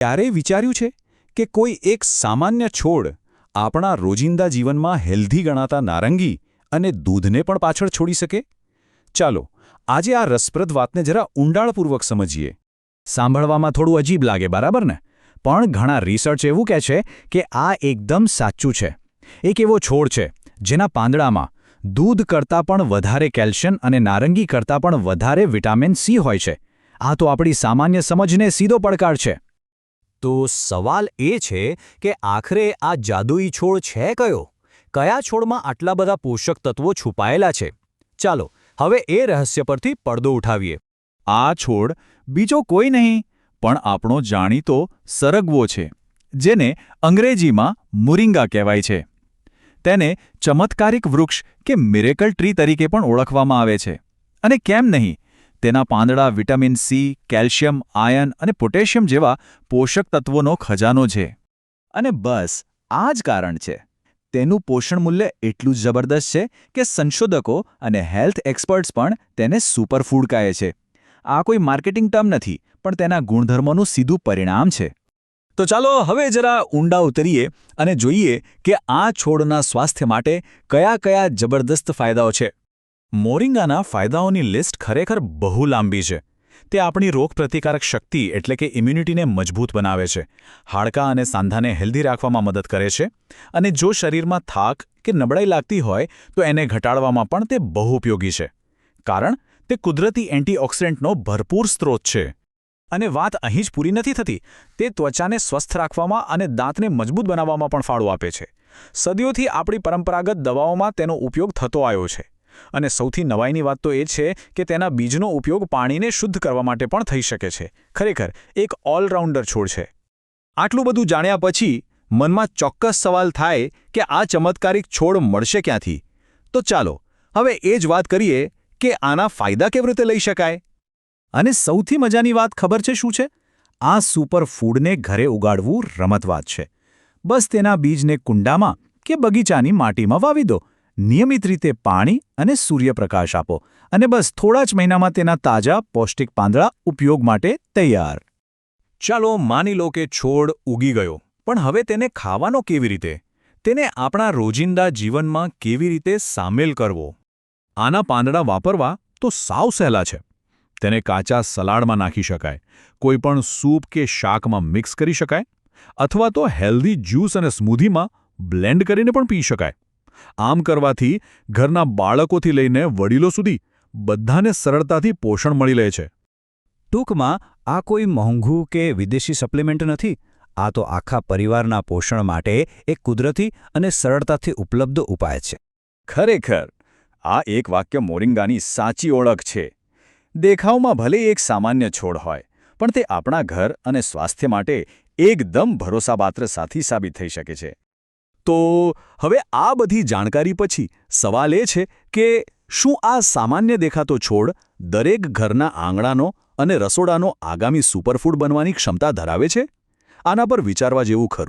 ક્યારેય વિચાર્યું છે કે કોઈ એક સામાન્ય છોડ આપણા રોજિંદા જીવનમાં હેલ્ધી ગણાતા નારંગી અને દૂધને પણ પાછળ છોડી શકે? ચાલો આજે આ રસપ્રદ વાતને જરા ઊંડાણપૂર્વક સમજીએ. સાંભળવામાં થોડું અજીબ લાગે, બરાબર ને? પણ ઘણા રિસર્ચ એવું કહે છે કે આ એકદમ સાચું છે. એક એવો છોડ છે જેના પાંદડામાં દૂધ કરતાં પણ વધારે કેલ્શિયમ અને નારંગી કરતાં પણ વધારે વિટામિન સી હોય છે. આ તો આપણી સામાન્ય સમજને સીધો પડકાર છે. તો સવાલ એ છે કે આખરે આ જાદુઈ છોડ છે કયો? કયા છોડમાં આટલા બધા પોષક તત્વો છુપાયેલા છે? ચાલો હવે એ રહસ્ય પરથી પડદો ઉઠાવીએ. આ છોડ બીજો કોઈ નહીં પણ આપણો જાણીતો સરગવો છે, જેને અંગ્રેજીમાં મુરિંગા કહેવાય છે. તેને ચમત્કારિક વૃક્ષ કે મિરેકલ ટ્રી તરીકે પણ ઓળખવામાં આવે છે. અને કેમ નહીં? તેના પાંદડા વિટામિન સી, કેલ્શિયમ, આયર્ન અને પોટેશિયમ જેવા પોષક તત્વોનો ખજાનો છે. અને બસ આ જ કારણ છે તેનું પોષણ મૂલ્ય એટલું જ જબરદસ્ત છે કે સંશોધકો અને હેલ્થ એક્સપર્ટ્સ પણ તેને સુપરફૂડ કહે છે. આ કોઈ માર્કેટિંગ ટર્મ નથી, પણ તેના ગુણધર્મોનું સીધું પરિણામ છે. તો ચાલો હવે જરા ઊંડા ઉતરીએ અને જોઈએ કે આ છોડના સ્વાસ્થ્ય માટે કયા કયા જબરદસ્ત ફાયદાઓ છે. મોરિંગાના ફાયદાઓની લિસ્ટ ખરેખર બહુ લાંબી છે. તે આપણી રોગપ્રતિકારક શક્તિ એટલે કે ઇમ્યુનિટીને મજબૂત બનાવે છે, હાડકાં અને સાંધાને હેલ્ધી રાખવામાં મદદ કરે છે, અને જો શરીરમાં થાક કે નબળાઈ લાગતી હોય તો એને ઘટાડવામાં પણ તે બહુ ઉપયોગી છે. કારણ તે કુદરતી એન્ટીઓક્સિડન્ટનો ભરપૂર સ્ત્રોત છે. અને વાત અહીં જ પૂરી નથી થતી. તે ત્વચાને સ્વસ્થ રાખવામાં અને દાંતને મજબૂત બનાવવામાં પણ ફાળો આપે છે. સદીઓથી આપણી પરંપરાગત દવાઓમાં તેનો ઉપયોગ થતો આવ્યો છે. અને સૌથી નવાઈની વાત તો એ છે કે તેના બીજનો ઉપયોગ પાણીને શુદ્ધ કરવા માટે પણ થઈ શકે છે. ખરેખર એક ઓલરાઉન્ડર છોડ છે. આટલું બધું જાણ્યા પછી મનમાં ચોક્કસ સવાલ થાય કે આ ચમત્કારિક છોડ મળશે ક્યાંથી? તો ચાલો હવે એ જ વાત કરીએ કે આના ફાયદા કેવી રીતે લઈ શકાય. અને સૌથી મજાની વાત ખબર છે શું છે? આ સુપરફૂડને ઘરે ઉગાડવું રમતવાત છે. બસ તેના બીજને કુંડામાં કે બગીચાની માટીમાં વાવી દો, નિયમિત રીતે પાણી અને સૂર્યપ્રકાશ આપો, અને બસ થોડા જ મહિનામાં તેના તાજા પૌષ્ટિક પાંદડા ઉપયોગ માટે તૈયાર. ચાલો માની લો કે છોડ ઉગી ગયો, પણ હવે તેને ખાવાનો કેવી રીતે? તેને આપણા રોજિંદા જીવનમાં કેવી રીતે સામેલ કરવો? આના પાંદડા વાપરવા તો સાવ સહેલા છે. તેને કાચા સલાડમાં નાખી શકાય, કોઈપણ સૂપ કે શાકમાં મિક્સ કરી શકાય, અથવા તો હેલ્ધી જ્યુસ અને સ્મૂધીમાં બ્લેન્ડ કરીને પણ પી શકાય. આમ કરવાથી ઘરના બાળકોથી લઈને વડીલો સુધી બધાને સરળતાથી પોષણ મળી રહે છે. ટૂંકમાં આ કોઈ મોંઘું કે વિદેશી સપ્લિમેન્ટ નથી. આ તો આખા પરિવારના પોષણ માટે એક કુદરતી અને સરળતાથી ઉપલબ્ધ ઉપાય છે. ખરેખર આ એક વાક્ય મોરિંગાની સાચી ઓળખ છે. દેખાવમાં ભલે એક સામાન્ય છોડ હોય, પણ તે આપણા ઘર અને સ્વાસ્થ્ય માટે એકદમ ભરોસાપાત્ર સાથી સાબિત થઈ શકે છે. તો હવે આ બધી જાણકારી પછી સવાલ એ છે કે શું આ સામાન્ય દેખાતો છોડ દરેક ઘરના આંગણાનો અને રસોડાનો આગામી સુપરફૂડ બનવાની ક્ષમતા ધરાવે છે? આના પર વિચારવા જેવું ખરું.